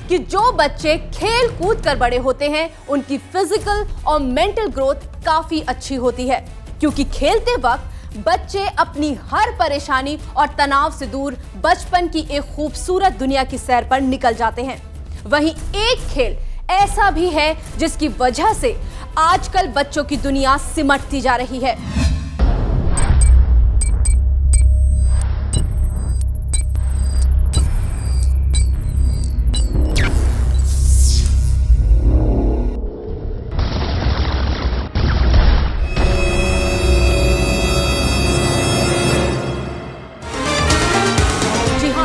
कि जो बच्चे खेल कूद कर बड़े होते हैं उनकी फिजिकल और मेंटल ग्रोथ काफी अच्छी होती है, क्योंकि खेलते वक्त बच्चे अपनी हर परेशानी और तनाव से दूर बचपन की एक खूबसूरत दुनिया की सैर पर निकल जाते हैं। वहीं एक खेल ऐसा भी है जिसकी वजह से आजकल बच्चों की दुनिया सिमटती जा रही है।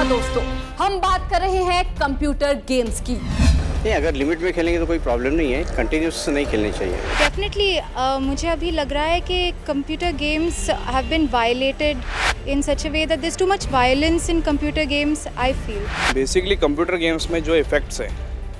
दोस्तों, हम बात कर रहे हैं कंप्यूटर गेम्स की। नहीं, अगर लिमिट में खेलेंगे तो कोई प्रॉब्लम नहीं है, कंटिन्यूस नहीं खेलनी चाहिए। डेफिनेटली मुझे अभी लग रहा है कि computer games have been violated in such a way that there's too much violence in computer games, I feel. Basically computer games में जो इफेक्ट्स हैं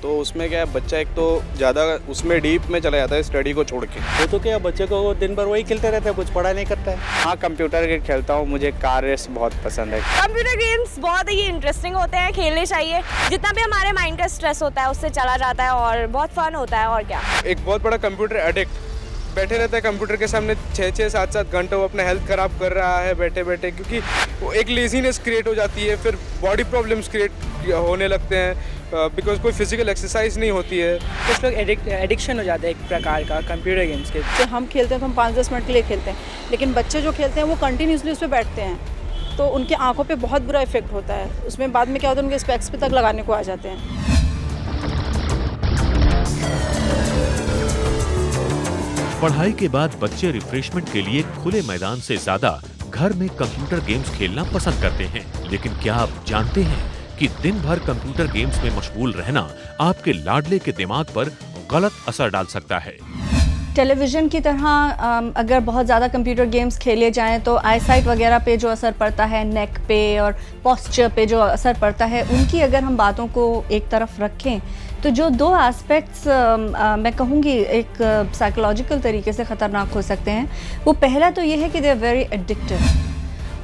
तो उसमें क्या है, बच्चा एक तो ज़्यादा उसमें डीप में चला जाता है स्टडी को छोड़ के। वो तो क्या बच्चे को दिन भर वही खेलते रहते हैं, कुछ पढ़ाई नहीं करता है। हाँ, कंप्यूटर गेम खेलता हूँ, मुझे कार रेस बहुत पसंद है। कंप्यूटर गेम्स बहुत ही इंटरेस्टिंग होते हैं, खेलने चाहिए। जितना भी हमारे माइंड का स्ट्रेस होता है उससे चला जाता है और बहुत फन होता है। और क्या, एक बहुत बड़ा कंप्यूटर एडिक्ट बैठे रहता है कंप्यूटर के सामने 6-6, 7-7 घंटे, वो अपना हेल्थ खराब कर रहा है बैठे बैठे, क्योंकि वो एक लेजीनेस क्रिएट हो जाती है, फिर बॉडी प्रॉब्लम्स क्रिएट होने लगते हैं बिकॉज कोई फिजिकल एक्सरसाइज नहीं होती है। कुछ लोग एडिक्शन हो जाता है एक प्रकार का कंप्यूटर गेम्स के। जो हम खेलते हैं तो हम 5-10 मिनट के लिए खेलते हैं, लेकिन बच्चे जो खेलते हैं वो कंटिन्यूसली उस पर बैठते हैं, तो उनके आंखों पे बहुत बुरा इफेक्ट होता है। उसमें बाद में क्या होता है, उनके स्पेक्स पे तक लगाने को आ जाते हैं। पढ़ाई के बाद बच्चे रिफ्रेशमेंट के लिए खुले मैदान से ज्यादा घर में कंप्यूटर गेम्स खेलना पसंद करते हैं। लेकिन क्या आप जानते हैं कि दिन भर कंप्यूटर गेम्स में मशगूल रहना आपके लाडले के दिमाग पर गलत असर डाल सकता है। टेलीविज़न की तरह अगर बहुत ज़्यादा कंप्यूटर गेम्स खेले जाएं तो आईसाइट वगैरह पे जो असर पड़ता है, नेक पे और पोस्चर पे जो असर पड़ता है, उनकी अगर हम बातों को एक तरफ रखें तो जो दो एस्पेक्ट्स मैं कहूँगी एक साइकोलॉजिकल तरीके से ख़तरनाक हो सकते हैं। वो पहला तो ये है कि दे आर वेरी एडिक्टिव,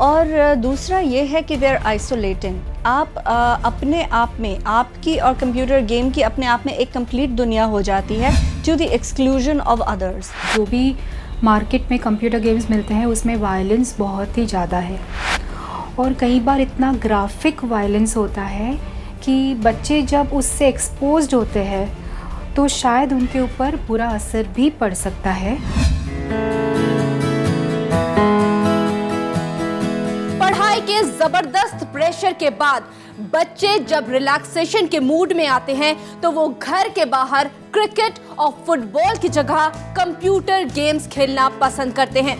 और दूसरा ये है कि दे आर आइसोलेटिंग। आप अपने आप में, आपकी और कंप्यूटर गेम की अपने आप में एक कंप्लीट दुनिया हो जाती है to the exclusion of others. जो भी मार्केट में कंप्यूटर गेम्स मिलते हैं उसमें वायलेंस बहुत ही ज़्यादा है, और कई बार इतना ग्राफिक वायलेंस होता है कि बच्चे जब उससे एक्सपोज्ड होते हैं तो शायद उनके ऊपर बुरा असर भी पड़ सकता है। पढ़ाई के जबरदस्त प्रेशर के बाद बच्चे जब रिलैक्सेशन के मूड में आते हैं तो वो घर के बाहर क्रिकेट और फुटबॉल की जगह कंप्यूटर गेम्स खेलना पसंद करते हैं।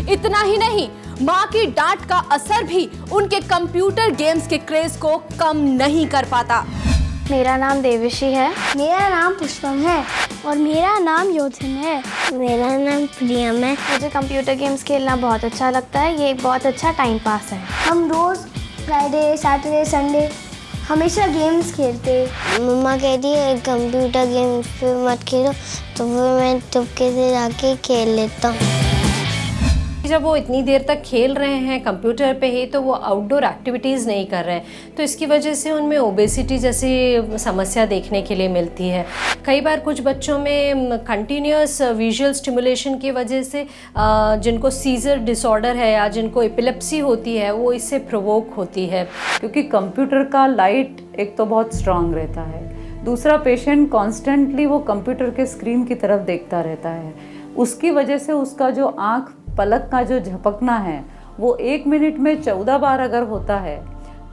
इतना ही नहीं, माँ की डांट का असर भी उनके कंप्यूटर गेम्स के क्रेज को कम नहीं कर पाता। मेरा नाम देवशी है। मेरा नाम पुष्पम है। और मेरा नाम योधन है। मेरा नाम प्रियम है। मुझे कंप्यूटर गेम्स खेलना बहुत अच्छा लगता है, ये एक बहुत अच्छा टाइम पास है। हम रोज़ फ्राइडे, सैटरडे, संडे हमेशा गेम्स खेलते। मम्मा कहती है कंप्यूटर गेम्स पे मत खेलो, तो फिर मैं चुपके से जाके खेल लेता हूँ। जब वो इतनी देर तक खेल रहे हैं कंप्यूटर पे ही, तो वो आउटडोर एक्टिविटीज़ नहीं कर रहे हैं, तो इसकी वजह से उनमें ओबेसिटी जैसी समस्या देखने के लिए मिलती है। कई बार कुछ बच्चों में कंटिन्यूस विजुअल स्टिमुलेशन की वजह से जिनको सीजर डिसऑर्डर है या जिनको एपिलेप्सी होती है, वो इससे प्रोवोक होती है। क्योंकि कंप्यूटर का लाइट एक तो बहुत स्ट्रांग रहता है, दूसरा पेशेंट कॉन्स्टेंटली वो कंप्यूटर के स्क्रीन की तरफ देखता रहता है, उसकी वजह से उसका जो आँख पलक का जो झपकना है वो 1 मिनट में 14 बार अगर होता है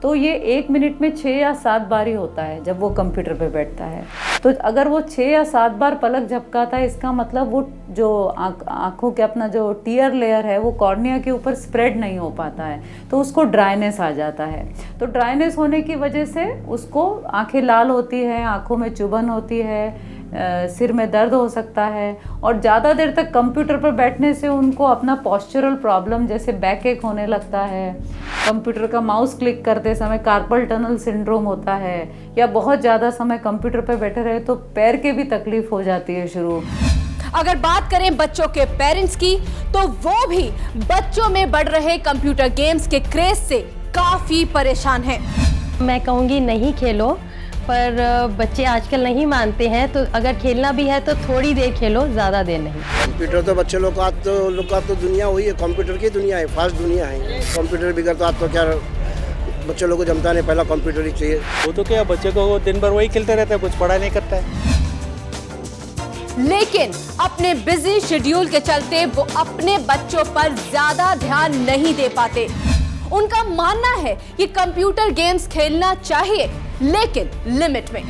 तो ये 1 मिनट में 6 या 7 बार ही होता है जब वो कंप्यूटर पे बैठता है। तो अगर वो 6 या 7 बार पलक झपकाता है, इसका मतलब वो जो आँखों के अपना जो टीयर लेयर है वो कॉर्निया के ऊपर स्प्रेड नहीं हो पाता है, तो उसको ड्राइनेस आ जाता है। तो ड्राइनेस होने की वजह से उसको आँखें लाल होती है, आँखों में चुभन होती है, सिर में दर्द हो सकता है, और ज़्यादा देर तक कंप्यूटर पर बैठने से उनको अपना पोस्चरल प्रॉब्लम जैसे बैक एक होने लगता है, कंप्यूटर का माउस क्लिक करते समय कार्पल टनल सिंड्रोम होता है, या बहुत ज़्यादा समय कंप्यूटर पर बैठे रहे तो पैर के भी तकलीफ हो जाती है शुरू। अगर बात करें बच्चों के पेरेंट्स की, तो वो भी बच्चों में बढ़ रहे कंप्यूटर गेम्स के क्रेज से काफ़ी परेशान हैं। मैं कहूँगी नहीं खेलो, पर बच्चे आजकल नहीं मानते हैं, तो अगर खेलना भी है तो थोड़ी देर खेलो, ज़्यादा देर नहीं। कंप्यूटर तो बच्चे लोग का तो दुनिया वही है, कंप्यूटर की दुनिया है, फास्ट दुनिया है। कंप्यूटर बिगड़ तो आप तो क्या बच्चे लोग को जमता नहीं, पहला कंप्यूटर ही चाहिए। वो तो क्या, बच्चे को दिन भर वही खेलते रहते हैं, कुछ पढ़ाई नहीं करता है। लेकिन अपने बिजी शेड्यूल के चलते वो अपने बच्चों पर ज्यादा ध्यान नहीं दे पाते। उनका मानना है कि कंप्यूटर गेम्स खेलना चाहिए, लेकिन लिमिट में।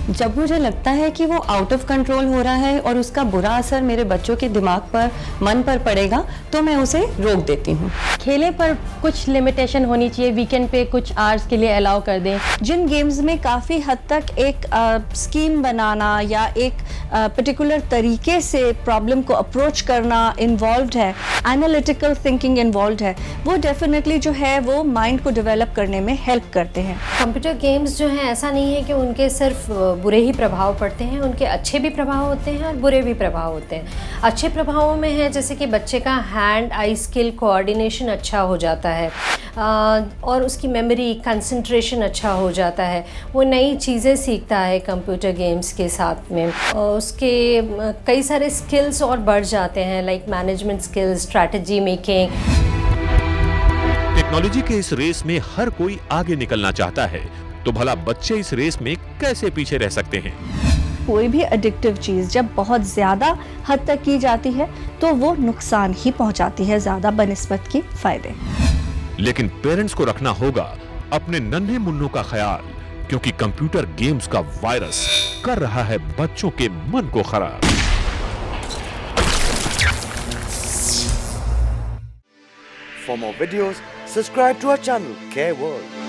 जब मुझे लगता है कि वो आउट ऑफ कंट्रोल हो रहा है और उसका बुरा असर मेरे बच्चों के दिमाग पर, मन पर पड़ेगा, तो मैं उसे रोक देती हूँ। खेले पर कुछ लिमिटेशन होनी चाहिए, वीकेंड पे कुछ आवर्स के लिए अलाउ कर दें। जिन गेम्स में काफ़ी हद तक एक स्कीम बनाना या एक पर्टिकुलर तरीके से प्रॉब्लम को अप्रोच करना इन्वॉल्व्ड है, एनालिटिकल थिंकिंग इन्वॉल्व्ड है, वो डेफिनेटली जो है वो माइंड को डेवलप करने में हेल्प करते हैं। कंप्यूटर गेम्स जो हैं, ऐसा नहीं है कि उनके सिर्फ बुरे ही प्रभाव पड़ते हैं, उनके अच्छे भी प्रभाव होते हैं और बुरे भी प्रभाव होते हैं। अच्छे प्रभावों में है जैसे कि बच्चे का हैंड आई स्किल कोऑर्डिनेशन अच्छा हो जाता है और उसकी मेमोरी कंसंट्रेशन अच्छा हो जाता है, वो नई चीज़ें सीखता है कंप्यूटर गेम्स के साथ में। उसके कई सारे स्किल्स और बढ़ जाते हैं, like management skills, strategy making. Technology के इस रेस में हर कोई आगे निकलना चाहता है, तो भला बच्चे इस रेस में कैसे पीछे रह सकते हैं? कोई भी एडिक्टिव चीज़ जब बहुत ज़्यादा हद तक की जाती है तो वो नुकसान ही पहुंचाती है ज़्यादा बनिस्बत की फायदे। लेकिन पेरेंट्स को रखना होगा अपने नन्हे मुन्नों का ख्याल, क्योंकि कंप्यूटर गेम्स का वायरस कर रहा है बच्चों के मन को खराब। For more videos, subscribe to our channel, Care World.